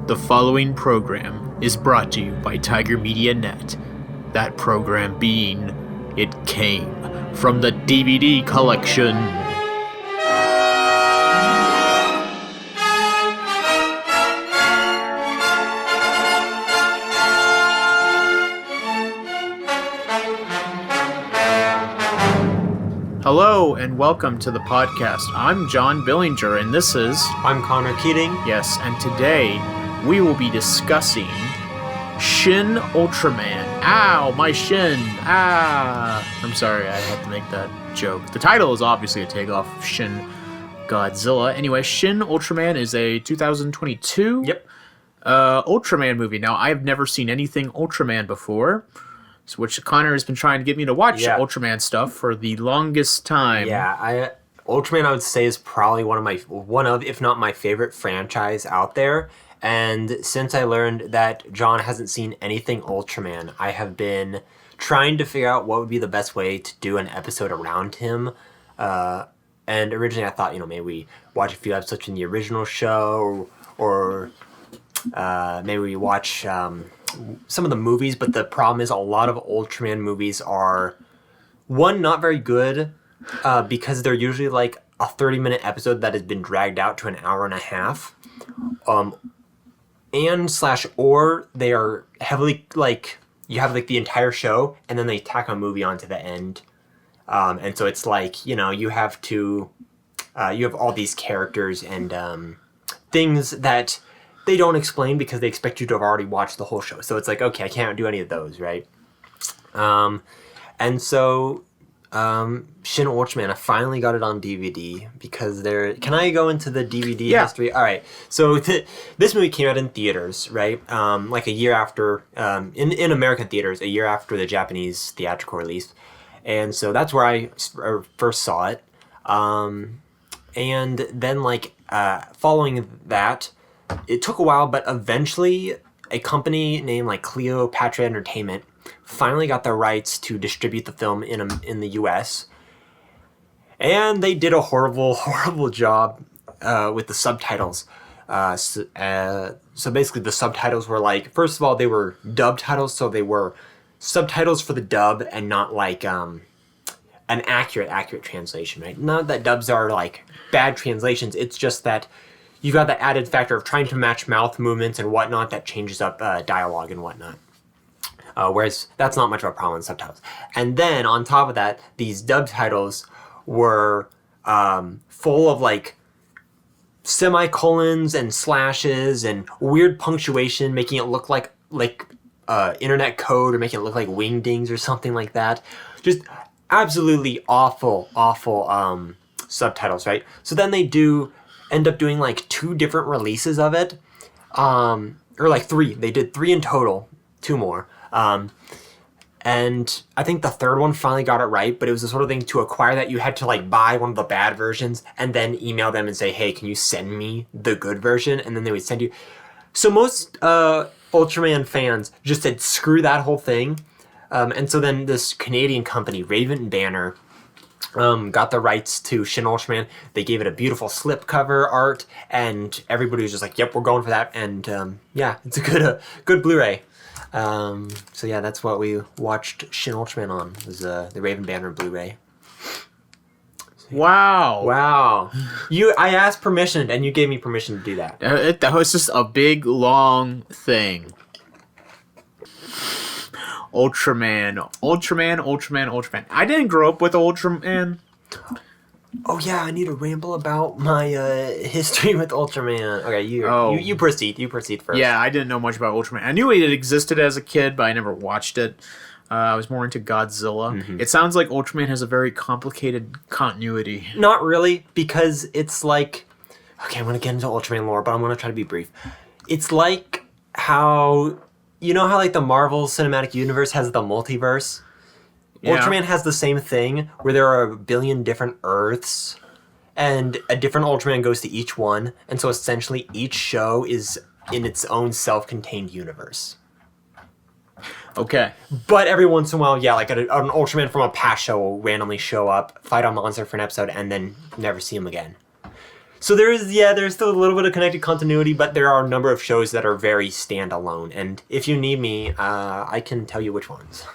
The following program is brought to you by Tiger Media Net. That program being It Came from the DVD Collection. Hello and welcome to the podcast. I'm John Billinger and this is... I'm Connor Keating. Yes, and today we will be discussing Shin Ultraman. Ow, my shin. Ah. I'm sorry, I had to make that joke. The title is obviously a takeoff of Shin Godzilla. Anyway, Shin Ultraman is a 2022 Ultraman movie. Now, I have never seen anything Ultraman before, which Connor has been trying to get me to watch Ultraman stuff for the longest time. Yeah, Ultraman I would say is probably one of if not my favorite franchise out there. And since I learned that John hasn't seen anything Ultraman, I have been trying to figure out what would be the best way to do an episode around him. And originally I thought, maybe we watch a few episodes from the original show, or maybe we watch some of the movies. But the problem is a lot of Ultraman movies are, one, not very good, because they're usually like a 30-minute episode that has been dragged out to an hour and a half. Or they are heavily, like, you have, like, the entire show, and then they tack a movie onto the end. And so it's like, you have to, you have all these characters and things that they don't explain because they expect you to have already watched the whole show. So it's like, okay, I can't do any of those, right? And so Shin Ultraman, I finally got it on DVD because can I go into the DVD history? All right. So this movie came out in theaters, right? Like a year after, in American theaters, a year after the Japanese theatrical release. And so that's where I first saw it. And then following that, it took a while, but eventually a company named like Cleopatra Entertainment finally got the rights to distribute the film in the U.S. And they did a horrible job with the subtitles. So basically the subtitles were like, first of all, they were dub titles, so they were subtitles for the dub and not like an accurate translation, right? Not that dubs are like bad translations, it's just that you got the added factor of trying to match mouth movements and whatnot that changes up dialogue and whatnot. Whereas that's not much of a problem in subtitles. And then on top of that, these dub titles were full of like semicolons and slashes and weird punctuation, making it look like internet code, or making it look like wingdings or something like that. Just absolutely awful subtitles, right? So then they end up doing like 2 different releases of it, or like 3. They did 3 in total, 2 more. And I think the third one finally got it right, but it was the sort of thing to acquire that you had to like buy one of the bad versions and then email them and say, hey, can you send me the good version? And then they would send you. So most Ultraman fans just said, screw that whole thing. And so then this Canadian company, Raven Banner, got the rights to Shin Ultraman. They gave it a beautiful slipcover art, and everybody was just like, yep, we're going for that. And it's a good Blu-ray. So yeah, that's what we watched Shin Ultraman on, was the Raven Banner Blu-ray. Wow. I asked permission, and you gave me permission to do that. That was just a big, long thing. Ultraman. I didn't grow up with Ultraman. Oh yeah, I need to ramble about my history with Ultraman. Okay, you proceed. You proceed first. Yeah, I didn't know much about Ultraman. I knew it existed as a kid, but I never watched it. I was more into Godzilla. Mm-hmm. It sounds like Ultraman has a very complicated continuity. Not really, because it's like... Okay, I'm going to get into Ultraman lore, but I'm going to try to be brief. It's like how... You know how like the Marvel Cinematic Universe has the multiverse? Yeah. Ultraman has the same thing, where there are a billion different Earths, and a different Ultraman goes to each one, and so essentially each show is in its own self-contained universe. Okay. But every once in a while, like an Ultraman from a past show will randomly show up, fight a monster for an episode, and then never see him again. So there's still a little bit of connected continuity, but there are a number of shows that are very standalone. And if you need me, I can tell you which ones.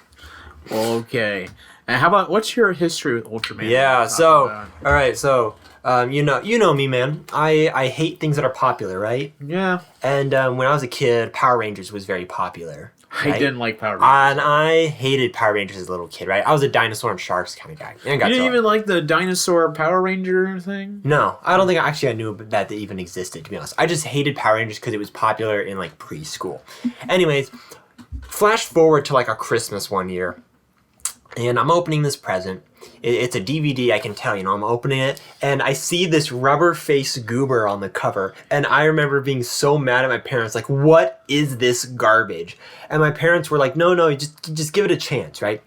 Okay. And how about what's your history with Ultraman? Yeah. So all right. So you know me, man. I hate things that are popular, right? Yeah. And when I was a kid, Power Rangers was very popular. Right? I didn't like Power Rangers. And I hated Power Rangers as a little kid, right? I was a dinosaur and sharks kind of guy. You didn't even like the dinosaur Power Ranger thing? No, I don't think I knew that they even existed, to be honest. I just hated Power Rangers because it was popular in like preschool. Anyways, flash forward to like a Christmas one year, and I'm opening this present. It's a DVD, I can tell, I'm opening it, and I see this rubber face goober on the cover, and I remember being so mad at my parents, like, what is this garbage? And my parents were like, no, just give it a chance, right?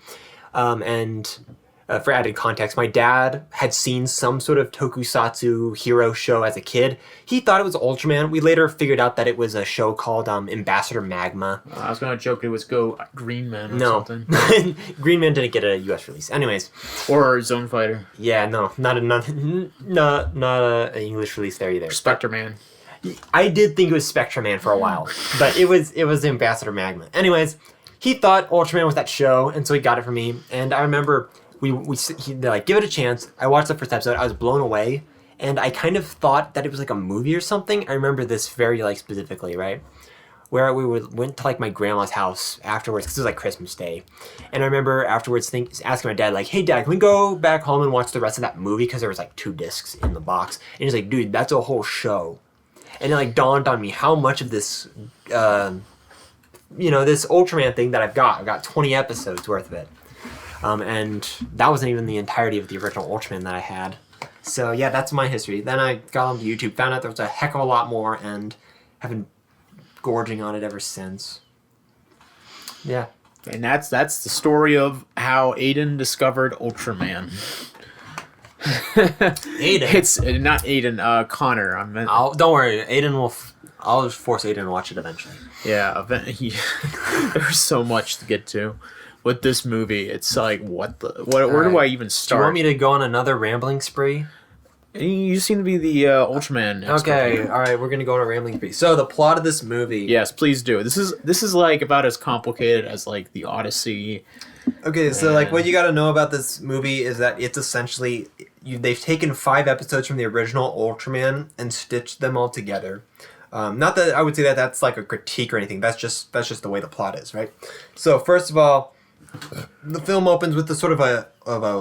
For added context, my dad had seen some sort of tokusatsu hero show as a kid. He thought it was Ultraman. We later figured out that it was a show called Ambassador Magma. I was going to joke it was Go Green Man or something. Green Man didn't get a U.S. release. Anyways. Or Zone Fighter. Yeah, no, not a English release there either. Spectre Man. I did think it was Spectre Man for a while, but it was Ambassador Magma. Anyways, he thought Ultraman was that show, and so he got it for me. And I remember... they're like, give it a chance. I watched the first episode. I was blown away, and I kind of thought that it was like a movie or something. I remember this very like specifically, right? Where we went to like my grandma's house afterwards because it was like Christmas Day, and I remember afterwards asking my dad like, "Hey, Dad, can we go back home and watch the rest of that movie?" Because there was like 2 discs in the box, and he's like, "Dude, that's a whole show," and it like dawned on me how much of this, this Ultraman thing that I've got 20 episodes worth of it. And that wasn't even the entirety of the original Ultraman that I had. So yeah, that's my history. Then I got onto YouTube, found out there was a heck of a lot more, and have been gorging on it ever since. Yeah. And that's the story of how Aiden discovered Ultraman. Aiden? It's not Aiden, Connor. Don't worry, Aiden will... I'll just force Aiden to watch it eventually. Yeah, there's so much to get to. With this movie, it's like, where do I even start? Do you want me to go on another rambling spree? You seem to be the Ultraman expert. Okay, all right, we're gonna go on a rambling spree. So the plot of this movie. Yes, please do. This is like about as complicated as like the Odyssey. Okay, so like what you got to know about this movie is that it's essentially they've taken 5 episodes from the original Ultraman and stitched them all together. Not that I would say that that's like a critique or anything. That's just the way the plot is, right? So first of all, the film opens with the sort of a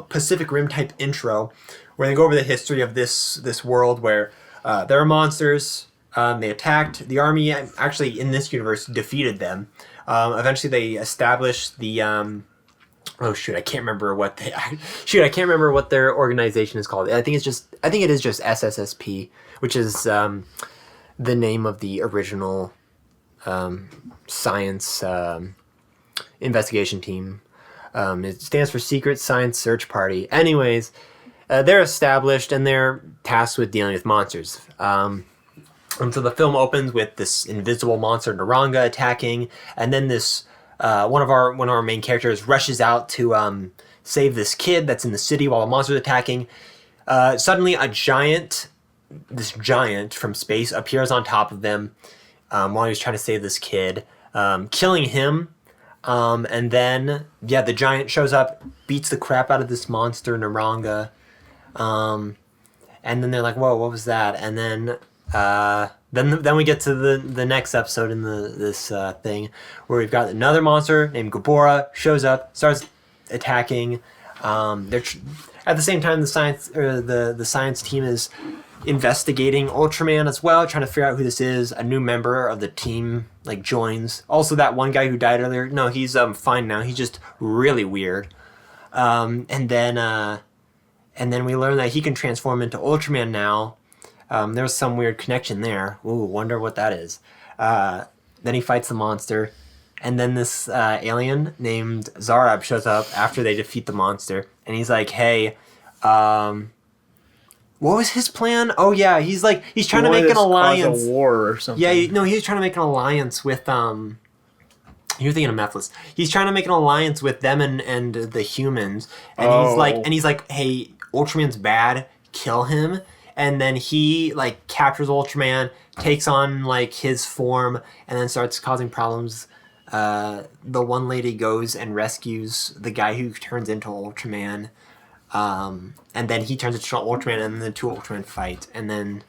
Pacific Rim type intro, where they go over the history of this world where there are monsters. They attacked the army. Actually, in this universe, defeated them. Eventually, they established the. I can't remember what their organization is called. I think it is just SSSP, which is the name of the original science investigation team. It stands for Secret Science Search Party. Anyways, they're established and they're tasked with dealing with monsters. And so the film opens with this invisible monster Naranga attacking, and then this one of our main characters rushes out to save this kid that's in the city while the monster's attacking. Suddenly, this giant from space appears on top of them while he's trying to save this kid, killing him. And then, the giant shows up, beats the crap out of this monster, Naranga. And then they're like, whoa, what was that? And then we get to the next episode in this thing, where we've got another monster named Gabora, shows up, starts attacking. At the same time, the science team is investigating Ultraman as well, trying to figure out who this is. A new member of the team joins. Also, that one guy who died earlier. No, he's fine now. He's just really weird. And then we learn that he can transform into Ultraman now. There's some weird connection there. Ooh, wonder what that is. Then he fights the monster, and then this alien named Zarab shows up after they defeat the monster, and he's like, "Hey, what was his plan? Oh yeah, he's trying to make an alliance. Cause a war or something. Yeah, he's trying to make an alliance with You're thinking of Mephiles. He's trying to make an alliance with them and the humans, and he's like, hey, Ultraman's bad, kill him. and then he like captures Ultraman, takes on like his form, and then starts causing problems. The one lady goes and rescues the guy who turns into Ultraman, and then he turns into Ultraman, and then the two Ultraman fight, and then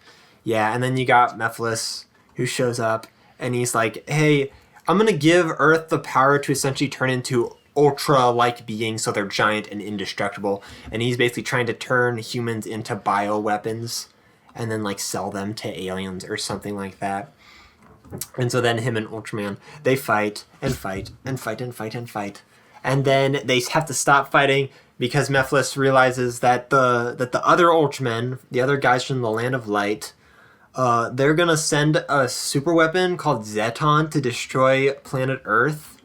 you got Mephiles who shows up, and he's like, "Hey, I'm gonna give Earth the power to essentially turn into Ultra-like beings, so they're giant and indestructible." And he's basically trying to turn humans into bioweapons, and then like sell them to aliens or something like that. And so then him and Ultraman, they fight and fight and fight and fight and fight. And then they have to stop fighting because Mephiles realizes that the other Ultramen, the other guys from the Land of Light, they're going to send a super weapon called Zeton to destroy planet Earth.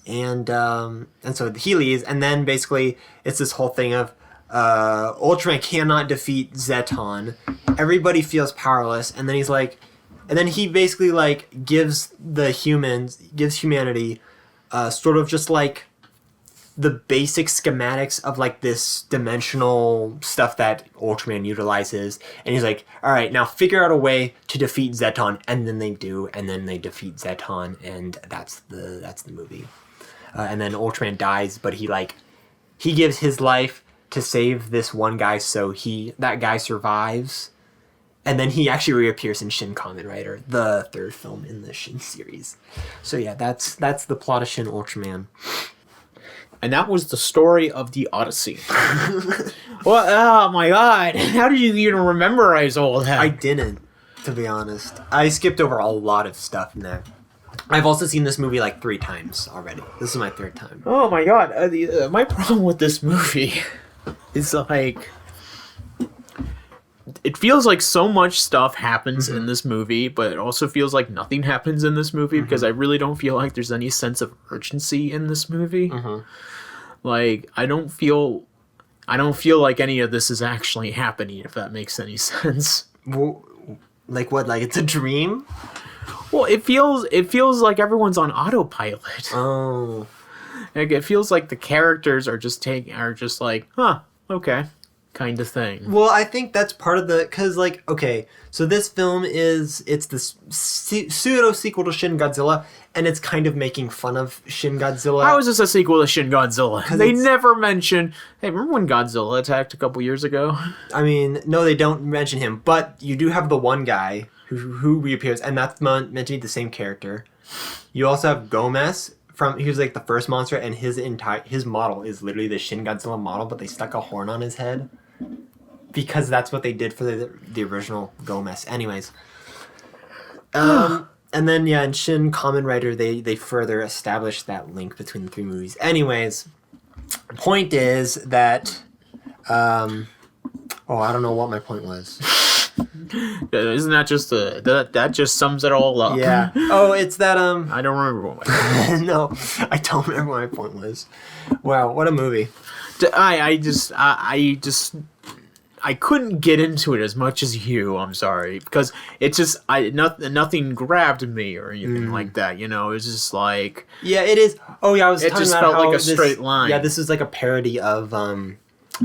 And so he leaves, and then basically it's this whole thing of Ultraman cannot defeat Zeton. Everybody feels powerless, and then he's like... And then he basically like gives humanity sort of just like the basic schematics of like this dimensional stuff that Ultraman utilizes. And he's like, all right, now figure out a way to defeat Zeton. And then they do, and then they defeat Zeton, and that's the movie. And then Ultraman dies, but he gives his life to save this one guy, so that guy survives. And then he actually reappears in Shin Kamen Rider, the third film in the Shin series. So yeah, that's the plot of Shin Ultraman. And that was the story of the Odyssey. Well, oh my god, how did you even memorize all that? I didn't, to be honest. I skipped over a lot of stuff in there. I've also seen this movie like 3 times already. This is my 3rd time. Oh my god, my problem with this movie is like... It feels like so much stuff happens in this movie, but it also feels like nothing happens in this movie because I really don't feel like there's any sense of urgency in this movie. Like, I don't feel like any of this is actually happening, if that makes any sense. Well, like what? Like it's a dream? Well, it feels like everyone's on autopilot. Oh. Like, it feels like the characters are just like, huh, okay. Kind of thing. Well, I think that's part of the... Because, like, okay, so this film it's this pseudo-sequel to Shin Godzilla, and it's kind of making fun of Shin Godzilla. How is this a sequel to Shin Godzilla? They never mention... Hey, remember when Godzilla attacked a couple years ago? I mean, no, they don't mention him, but you do have the one guy who reappears, and that's meant to be the same character. You also have Gomez... He was like the first monster, and his model is literally the Shin Godzilla model, but they stuck a horn on his head because that's what they did for the original Gomez. Anyways, and then in Shin Kamen Rider they further established that link between the 3 movies. Anyways, point is that I don't know what my point was. Isn't that just that just sums it all up? Yeah. Oh, it's that I don't remember what my point was. No, I don't remember what my point was. Wow, what a movie. I couldn't get into it as much as you. I'm sorry, because it just nothing grabbed me or anything like that. You know, it's just like it is. Oh yeah, it just felt like a straight line. Yeah, this is like a parody of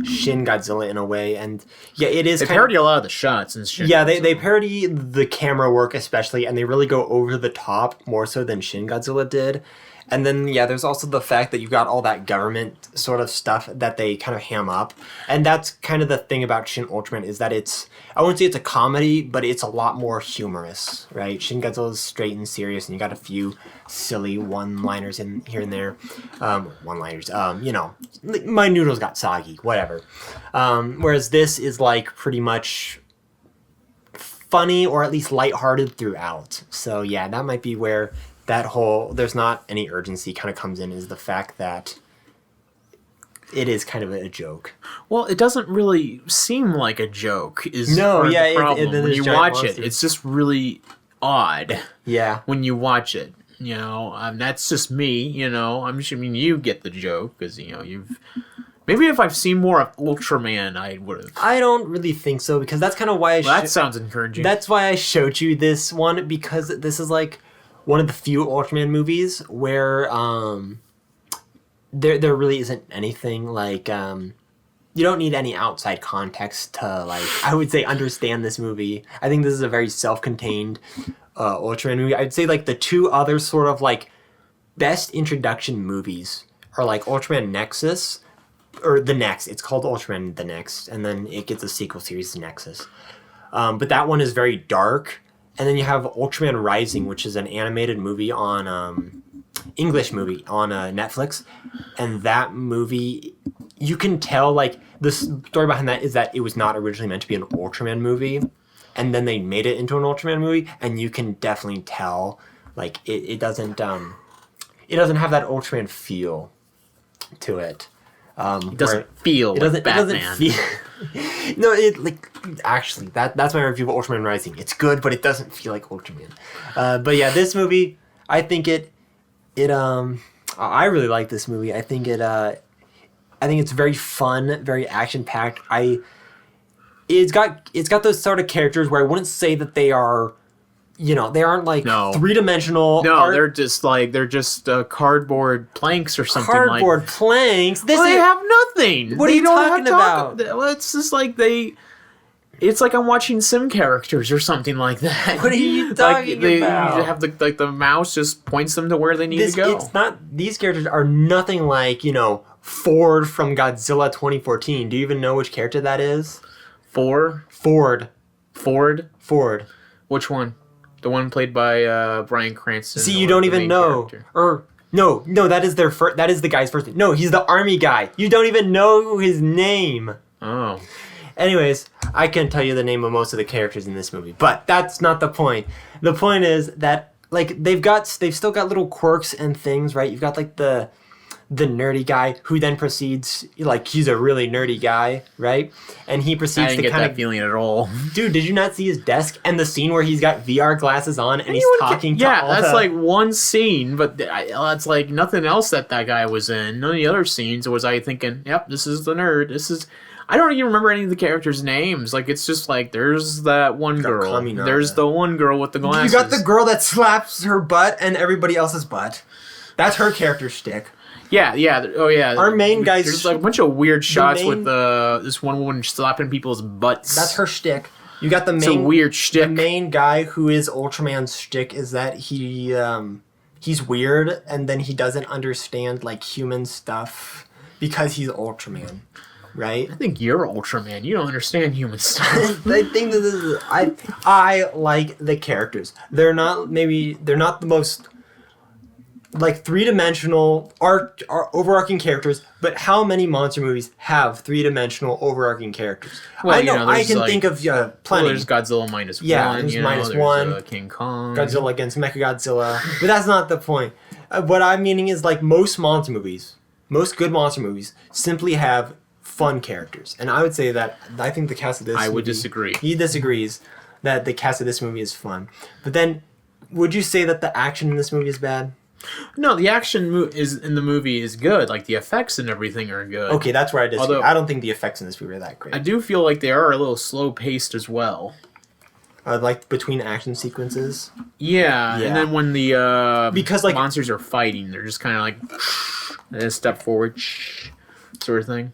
Shin Godzilla in a way, and it is. They parody a lot of the shots in Shin. Yeah, they parody the camera work especially, and they really go over the top more so than Shin Godzilla did. And then there's also the fact that you got all that government sort of stuff that they kind of ham up, and that's kind of the thing about Shin Ultraman is that I wouldn't say it's a comedy, but it's a lot more humorous, right? Shin Godzilla is straight and serious, and you got a few silly one-liners in here and there. One-liners, my noodles got soggy, whatever. Whereas this is like pretty much funny or at least lighthearted throughout. So that might be where that whole there's not any urgency kind of comes in, is the fact that it is kind of a joke. Well, it doesn't really seem like a joke. The problem. When you watch it, it's just really odd. Yeah. When you watch it, that's just me. You get the joke because you've. Maybe if I've seen more of Ultraman, I would have. I don't really think so, because that's kind of why that sounds encouraging. That's why I showed you this one, because this is like one of the few Ultraman movies where there really isn't anything like you don't need any outside context to, like, I would say, understand this movie. I think this is a very self-contained Ultraman movie. I'd say, like, the two other sort of, like, best introduction movies are, like, Ultraman Nexus, or The Next. It's called Ultraman The Next, and then it gets a sequel series, The Nexus. But that one is very dark. And then you have Ultraman Rising, which is an animated movie on English movie on Netflix. And that movie, you can tell, like, the story behind that is that it was not originally meant to be an Ultraman movie. And then they made it into an Ultraman movie. And you can definitely tell, like, it doesn't have that Ultraman feel to it. It doesn't feel like Batman. It doesn't feel... No, actually, that's my review of Ultraman Rising. It's good, but it doesn't feel like Ultraman. But yeah, this movie, I think I really like this movie. I think it's very fun, very action packed. It's got those sort of characters where I wouldn't say that they are, they aren't like three-dimensional. No, they're just cardboard planks or something. Cardboard planks? They have nothing. What are you talking about? Well, it's just like it's like I'm watching sim characters or something like that. What are you talking about? You have the mouse just points them to where they need to go. It's not. These characters are nothing like Ford from Godzilla 2014. Do you even know which character that is? Ford. Which one? The one played by Bryan Cranston. See, you don't even know. Character. No, that is that is the guy's first name. No, he's the army guy. You don't even know his name. Oh. Anyways, I can tell you the name of most of the characters in this movie, but that's not the point. The point is that, like, they've still got little quirks and things, right? You've got, like, the nerdy guy who then proceeds, like, he's a really nerdy guy, right? And he proceeds to kind of... feeling at all. Dude, did you not see his desk and the scene where he's got VR glasses on and he's talking to all that's like one scene, but that's like nothing else that guy was in. None of the other scenes was I thinking, yep, this is the nerd. This is... I don't even remember any of the characters' names. Like, it's just like, there's that one girl. There's the one girl with the glasses. You got the girl that slaps her butt and everybody else's butt. That's her character shtick. Yeah. Oh, yeah. Our main guy's... There's like a bunch of weird shots with this one woman slapping people's butts. That's her shtick. You got the main... It's a weird shtick. The main guy who is Ultraman's shtick is that he's weird and then he doesn't understand, like, human stuff because he's Ultraman. Right? I think you're Ultraman. You don't understand human stuff. I think that this is... I like the characters. They're not the most, like, three-dimensional overarching characters, but how many monster movies have three-dimensional overarching characters? Well, I know, I can think of plenty. Well, there's Godzilla -1. Yeah, there's -1. King Kong. Godzilla against Mechagodzilla. But that's not the point. What I'm meaning is, like, most good monster movies simply have fun characters, and I would say that I think the cast of this would disagree. He disagrees that the cast of this movie is fun. But then, would you say that the action in this movie is bad? No, the action in the movie is good. Like, the effects and everything are good. Okay, that's where I disagree. I don't think the effects in this movie are that great. I do feel like they are a little slow paced as well. Like between action sequences. Yeah, and then when the because like monsters are fighting, they're just kind of like a step forward, sort of thing.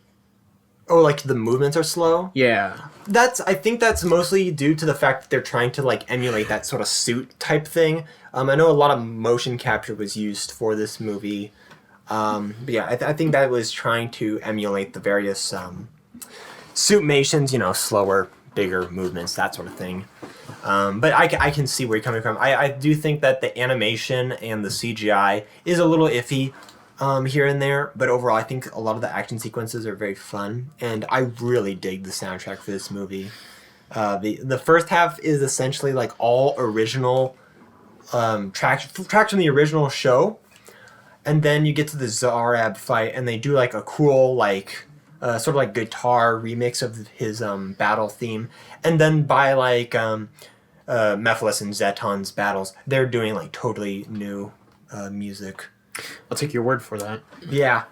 Oh, like the movements are slow? Yeah. I think that's mostly due to the fact that they're trying to, like, emulate that sort of suit type thing. I know a lot of motion capture was used for this movie. But yeah, I think that was trying to emulate the various suitmations, slower, bigger movements, that sort of thing. But I can see where you're coming from. I do think that the animation and the CGI is a little iffy. Here and there, but overall I think a lot of the action sequences are very fun, and I really dig the soundtrack for this movie. The first half is essentially like all original tracks from the original show, and then you get to the Zarab fight, and they do like a cool like sort of like guitar remix of his battle theme, and then by like Mephiles and Zeton's battles, they're doing like totally new music. I'll take your word for that. Yeah.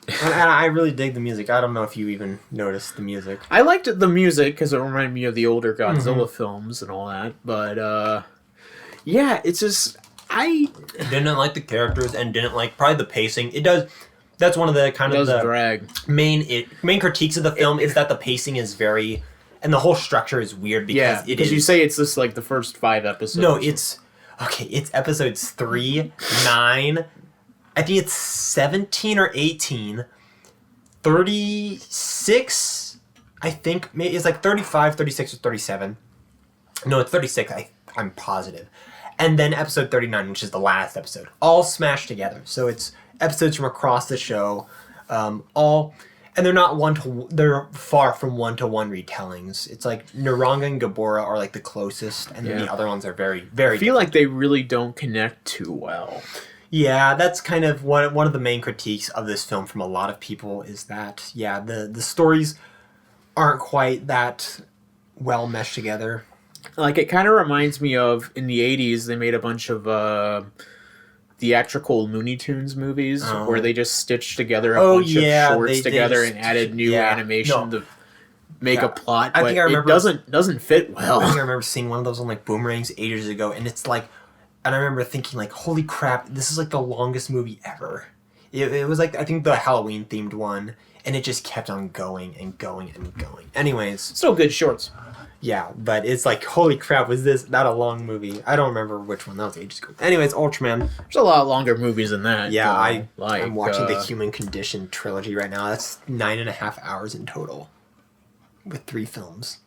And I really dig the music. I don't know if you even noticed the music. I liked the music because it reminded me of the older Godzilla films and all that. But, yeah, it's just... I didn't like the characters and didn't like probably the pacing. It does... That's one of the kind of the drag. main critiques of the film is that the pacing is very, and the whole structure is weird because you say it's just like the first 5 episodes. No, it's episodes 3, 9, I think it's 17 or 18, 36, I think maybe it's like 35, 36, or 37. No, it's 36. I'm positive. And then episode 39, which is the last episode, all smashed together. So it's episodes from across the show, and they're not they're far from one-to-one retellings. It's like Naranga and Gabora are like the closest, and then the other ones are very, very. I feel like they really don't connect too well. Yeah, that's kind of one of the main critiques of this film from a lot of people is that the stories aren't quite that well meshed together. Like, it kind of reminds me of, in the 80s, they made a bunch of theatrical Looney Tunes movies where they just stitched together a bunch of shorts together and added new animation to make a plot, but it doesn't fit well. I think I remember seeing one of those on like Boomerangs ages ago, and it's like, and I remember thinking like, holy crap, this is like the longest movie ever. It was like, I think the Halloween themed one, and it just kept on going and going and going. Anyways. Still good shorts. Yeah, but it's like, holy crap, was this not a long movie? I don't remember which one, that was ages ago. Anyways, Ultraman. There's a lot longer movies than that. Yeah, I'm watching the Human Condition trilogy right now. That's 9.5 hours in total. With 3 films.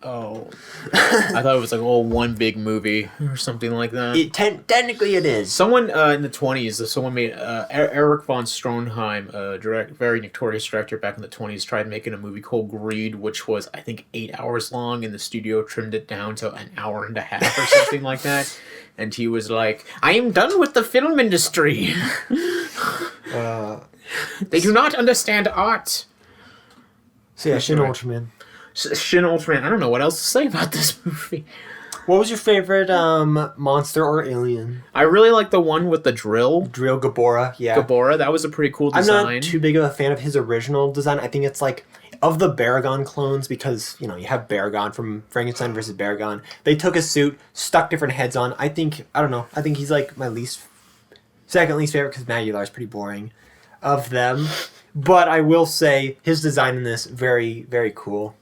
Oh. I thought it was like, one big movie or something like that. Technically it is. Someone in the 20s, someone made, Erich von Stroheim, very notorious director back in the 20s, tried making a movie called Greed, which was, I think, 8 hours long, and the studio trimmed it down to an hour and a half or something like that. And he was like, I am done with the film industry. They do not understand art. So yeah, Shin Ultraman. Shin Ultraman. I don't know what else to say about this movie. What was your favorite monster or alien? I really like the one with the drill. Drill Gabora, yeah. Gabora, that was a pretty cool design. I'm not too big of a fan of his original design. I think it's like, of the Baragon clones, because, you have Baragon from Frankenstein versus Baragon. They took a suit, stuck different heads on. I think he's like my second least favorite, because Magular is pretty boring of them. But I will say, his design in this, very, very cool.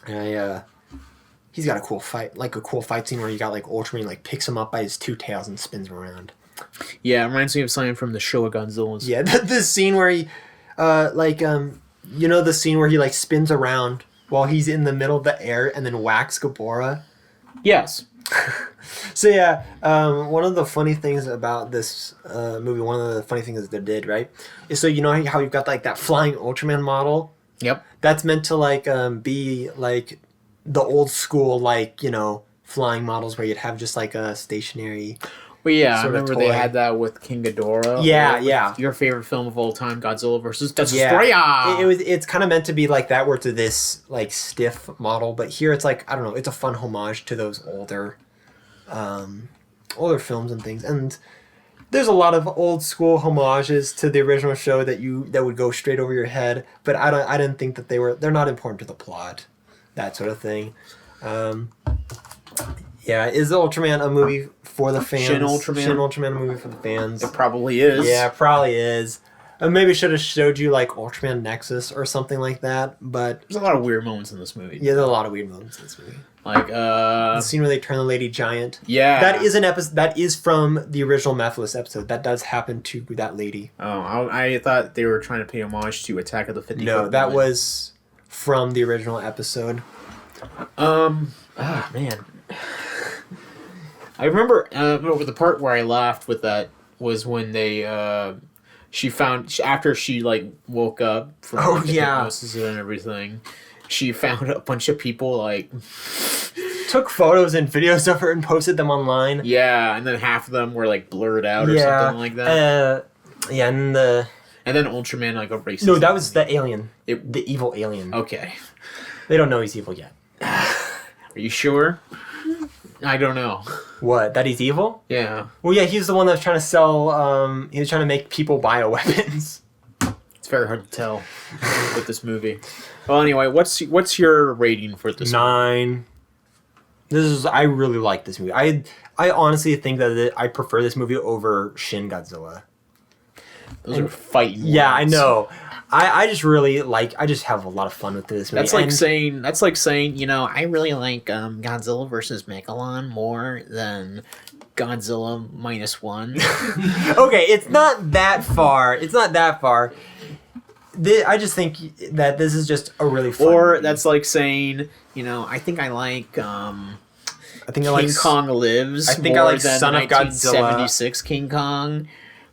He's got a cool fight scene where you got like Ultraman like picks him up by his 2 tails and spins him around. Yeah, it reminds me of something from the Showa Godzillas. Yeah, the scene where he, the scene where he like spins around while he's in the middle of the air and then whacks Gabora. Yes. So yeah, one of the funny things about this movie, one of the funny things that they did, right, is so you know how you've got like that flying Ultraman model. Yep. That's meant to like be like the old school flying models where you'd have just like a stationary. Well, yeah, I remember they had that with King Ghidorah. Yeah. Your favorite film of all time, Godzilla versus Destroyer. Yeah. It's kind of meant to be like that, where it's this like stiff model, but here it's like, I don't know, it's a fun homage to those older films and things, and there's a lot of old school homages to the original show that would go straight over your head, but I didn't think that they're not important to the plot, that sort of thing. Yeah, is Ultraman a movie for the fans? Shin Ultraman a movie for the fans? It probably is. Yeah, it probably is. Maybe should have showed you like Ultraman Nexus or something like that, but there's a lot of weird moments in this movie. Yeah, there are a lot of weird moments in this movie. Like the scene where they turn the lady giant. Yeah, that is an episode. That is from the original Mephiles episode. That does happen to that lady. Oh, I thought they were trying to pay homage to Attack of the 50. No, that was from the original episode. Man, I remember the part where I laughed with that was when they she found after she like woke up from hypnosis and everything. She found a bunch of people like took photos and videos of her and posted them online. Yeah, and then half of them were like blurred out or something like that. And then Ultraman like erased. No, that was the alien. The evil alien. Okay. They don't know he's evil yet. Are you sure? I don't know. What? That he's evil? Yeah. Well, yeah, he's the one that was trying to sell. He was trying to make people bioweapons. It's very hard to tell with this movie. Well, anyway, what's your rating for this? 9. I really like this movie. I honestly think that I prefer this movie over Shin Godzilla. Those are fighting words. Yeah, I know. I just really like. I just have a lot of fun with this movie. That's like saying, you know, I really like Godzilla versus Megalon more than Godzilla -1. Okay, it's not that far. I just think that this is just a really fun Or movie. that's like saying, you know, I think I like King Kong Lives. I think I more like than Son of Godzilla. 1976 King Kong.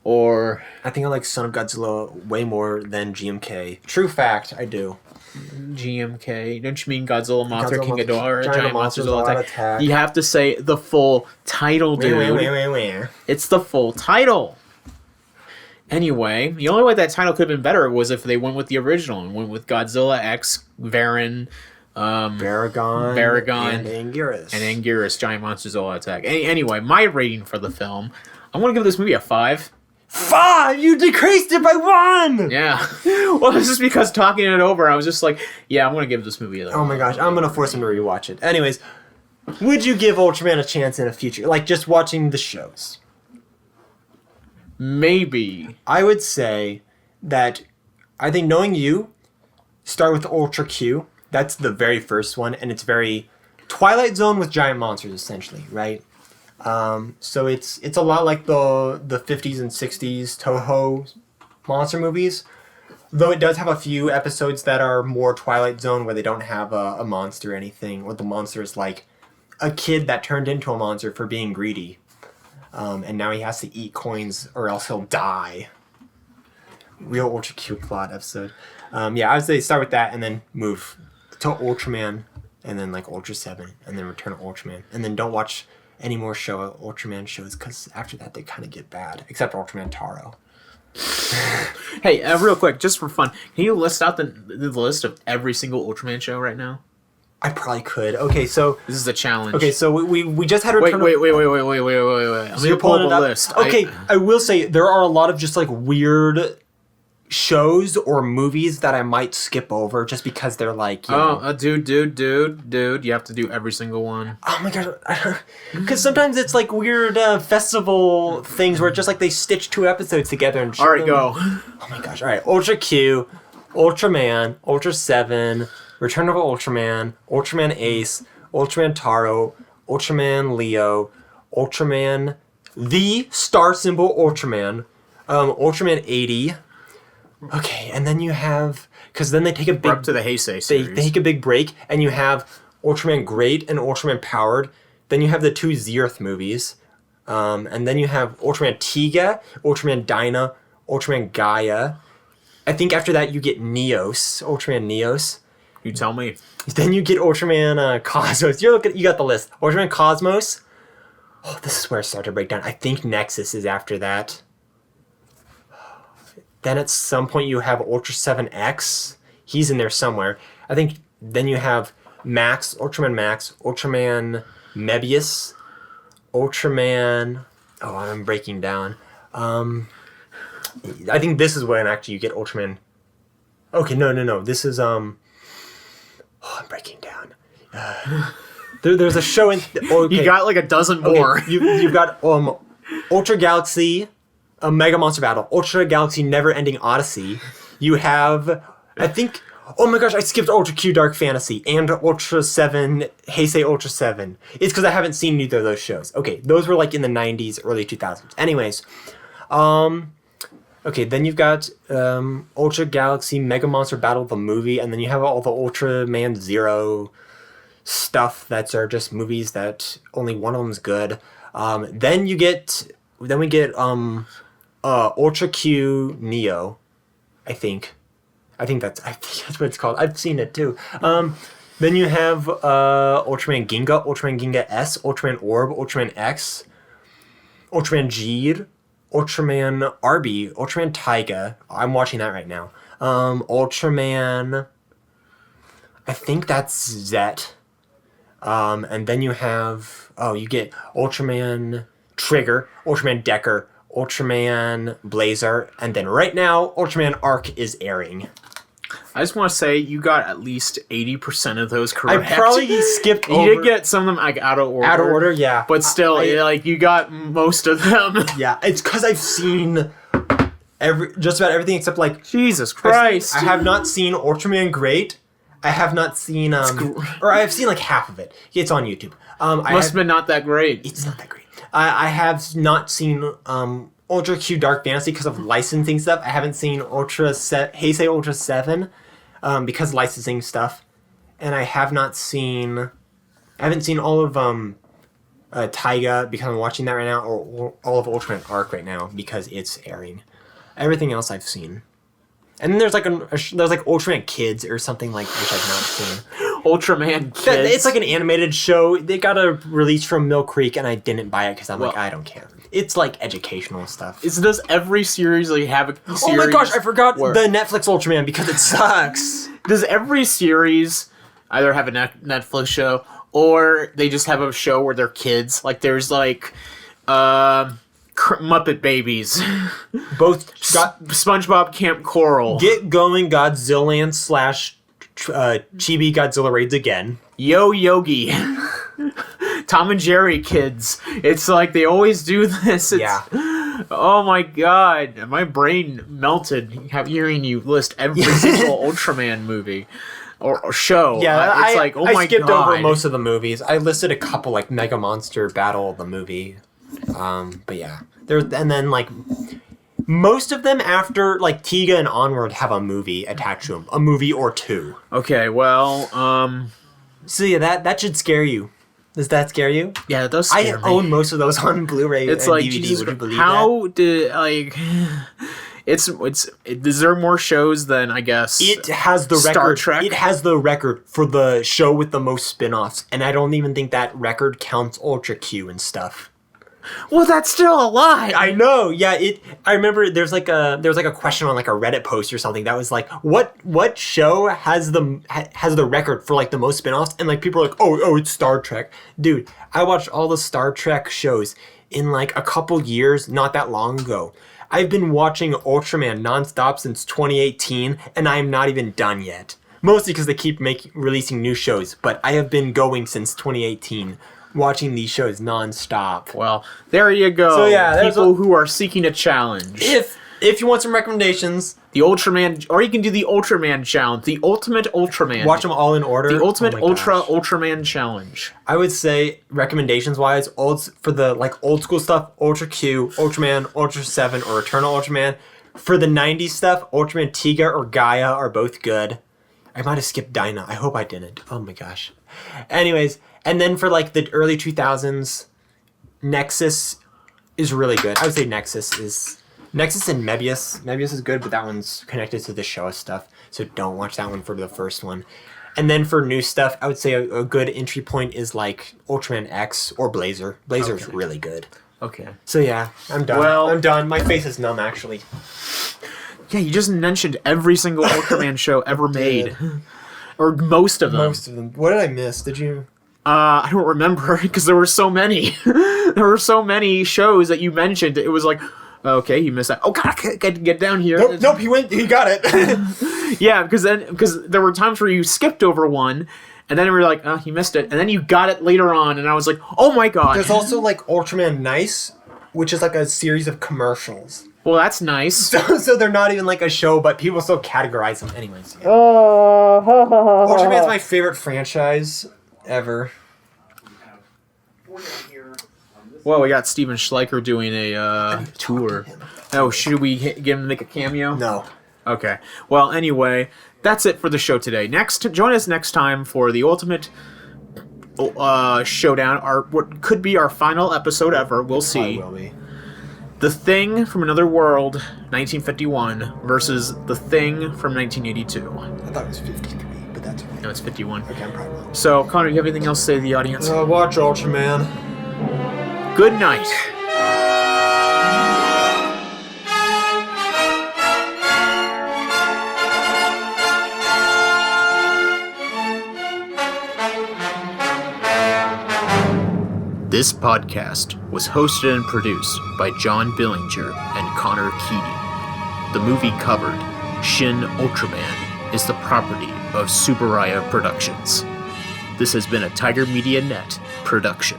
Or I think I like Son of Godzilla way more than GMK. True fact, I do. GMK. Don't you mean Godzilla, Mothra, King Mothra, Ghidorah, Giant Monsters All Attack. Attack? You have to say the full title, dude. Wait. It's the full title. Anyway, the only way that title could have been better was if they went with the original and went with Godzilla X Varan, Baragon, and Anguirus. And Anguirus, Giant Monsters All Attack. Anyway, my rating for the film, I'm going to give this movie a 5. 5? You decreased it by 1! Yeah. Well, this is because talking it over, I was just like, yeah, I'm going to give this movie a... Oh my gosh, I'm going to force him to rewatch it. Anyways, would you give Ultraman a chance in the future? Like, just watching the shows? Maybe. I would say that, I think knowing you, start with Ultra Q. That's the very first one, and it's very Twilight Zone with giant monsters, essentially, right? So it's a lot like the 50s and 60s Toho monster movies, though it does have a few episodes that are more Twilight Zone where they don't have a monster or anything, where the monster is like a kid that turned into a monster for being greedy, and now he has to eat coins or else he'll die. Real Ultra Q plot episode. Yeah, I would say start with that and then move to Ultraman and then like Ultra 7 and then return to Ultraman and then don't watch any more Ultraman shows because after that they kind of get bad, except Ultraman Taro. Hey, real quick, just for fun, can you list out the list of every single Ultraman show right now? I probably could. Okay, so this is a challenge. Okay, so we just had wait. I'm gonna pull up a list. Okay, I will say there are a lot of just like weird shows or movies that I might skip over just because they're like, dude, you have to do every single one. Oh my gosh, because sometimes it's like weird festival things where it's just like they stitch 2 episodes together and. All right, go. Oh my gosh! All right, Ultra Q, Ultraman, Ultra 7, Return of Ultraman, Ultraman Ace, Ultraman Taro, Ultraman Leo, Ultraman the Star Symbol Ultraman, Ultraman 80. Okay, and then you have, because then they take a big... We're up to the Heisei series. They take a big break, and you have Ultraman Great and Ultraman Powered. Then you have the 2 Zeroth movies. And then you have Ultraman Tiga, Ultraman Dyna, Ultraman Gaia. I think after that you get Neos, Ultraman Neos. You tell me. Then you get Ultraman Cosmos. You got the list. Ultraman Cosmos. Oh, this is where I start to break down. I think Nexus is after that. Then at some point you have Ultra 7X. He's in there somewhere. I think then you have Max, Ultraman Mebius, Ultraman... Oh, I'm breaking down. I think this is when actually you get Ultraman... Okay, no. This is... Oh, I'm breaking down. There's a show in... Okay. You got like a dozen more. Okay, you've got Ultra Galaxy... A Mega Monster Battle, Ultra Galaxy Never Ending Odyssey. You have, I think, oh my gosh, I skipped Ultra Q Dark Fantasy and Ultra 7, Heisei Ultra 7. It's because I haven't seen neither of those shows. Okay, those were like in the 90s, early 2000s. Anyways, okay, then you've got Ultra Galaxy Mega Monster Battle, the movie, and then you have all the Ultraman Zero stuff that are just movies that only one of them's good. Then we get Ultra Q Neo, I think that's what it's called. I've seen it too. Then you have Ultraman Ginga S, Ultraman Orb, Ultraman X, Ultraman Jeed, Ultraman Arby, Ultraman Taiga. I'm watching that right now. Ultraman, I think that's Zet. And then you have you get Ultraman Trigger, Ultraman Decker, Ultraman Blazer, and then right now, Ultraman Arc is airing. I just want to say you got at least 80% of those correct. I probably skipped over. You did get some of them like out of order. Out of order, yeah. But still, like you got most of them. Yeah, it's because I've seen just about everything except like Jesus Christ. I have not seen Ultraman Great. I have not seen or I have seen like half of it. It's on YouTube. Must have been not that great. It's not that great. I have not seen Ultra Q Dark Fantasy because of licensing stuff. I haven't seen Heisei Ultra 7 because of licensing stuff. And I haven't seen all of Taiga because I'm watching that right now, or all of Ultraman Arc right now because it's airing. Everything else I've seen. And then there's like Ultraman Kids or something like which I've not seen. Ultraman Kids. It's like an animated show. They got a release from Mill Creek, and I didn't buy it because I'm like, I don't care. It's like educational stuff. Does every series like have a series? Oh my gosh, I forgot the Netflix Ultraman because it sucks. Does every series either have a Netflix show or they just have a show where they're kids? Like there's like Muppet Babies. Both SpongeBob Camp Coral. Get Going Godzillian / Chibi Godzilla Raids Again. Yo Yogi. Tom and Jerry kids. It's like they always do this. Oh my god. My brain melted hearing you list every single Ultraman movie. Or show. Yeah, it's like, oh my god. I skipped over most of the movies. I listed a couple like Mega Monster Battle, the movie. But yeah. And then like most of them after like Tiga and onward have a movie attached to them. A movie or two. Okay, well, so yeah, that should scare you. Does that scare you? Yeah, it does scare me. I own most of those on Blu-ray it's and like, DVD. Jesus, would you believe how did like is there more shows than I guess it has the Star record. Trek? It has the record for the show with the most spin-offs, and I don't even think that record counts Ultra Q and stuff. Well, that's still a lie. I know. Yeah, I remember there was like a question on like a Reddit post or something that was like, what show has the record for like the most spin-offs? And like people are like, oh, it's Star Trek. Dude, I watched all the Star Trek shows in like a couple years, not that long ago. I've been watching Ultraman nonstop since 2018, and I am not even done yet. Mostly because they keep releasing new shows, but I have been going since 2018. Watching these shows nonstop. Well, there you go. So yeah, people who are seeking a challenge. If you want some recommendations, the Ultraman, or you can do the Ultraman challenge, the Ultimate Ultraman. Watch them all in order. The Ultimate Ultraman challenge. I would say recommendations wise, for the like old school stuff, Ultra Q, Ultraman, Ultra 7, or Eternal Ultraman. For the 90s stuff, Ultraman Tiga or Gaia are both good. I might have skipped Dyna. I hope I didn't. Oh my gosh. Anyways. And then for like the early 2000s, Nexus is really good. I would say Nexus and Mebius. Mebius is good, but that one's connected to the Showa stuff, so don't watch that one for the first one. And then for new stuff, I would say a good entry point is like Ultraman X or Blazer. Blazer's really good. Okay. So yeah, I'm done. Well, I'm done. My face is numb actually. Yeah, you just mentioned every single Ultraman show ever made. Or most of them. Most of them. What did I miss? Did you... I don't remember because there were so many. There were so many shows that you mentioned. It was like, okay, you missed that. Oh God, get down here. Nope, he got it. Yeah, because there were times where you skipped over one, and then we were like, oh, you missed it, and then you got it later on, and I was like, oh my God. There's also like Ultraman Nice, which is like a series of commercials. Well, that's nice. So they're not even like a show, but people still categorize them. Anyways, yeah. Ultraman's my favorite franchise ever. Well, we got Steven Schleicher doing a tour. Oh, should we get him to make a cameo? No. Okay. Well, anyway, that's it for the show today. Join us next time for the Ultimate Showdown, what could be our final episode ever. We'll see. Will be. The Thing from Another World, 1951, versus The Thing from 1982. I thought it was 53, but that's okay. No, it's 51. Okay, I'm probably wrong. So, Connor, do you have anything else to say to the audience? Watch Ultraman. Good night. This podcast was hosted and produced by John Billinger and Connor Keating. The movie covered, Shin Ultraman, is the property of Subaraya Productions. This has been a Tiger Media Net production.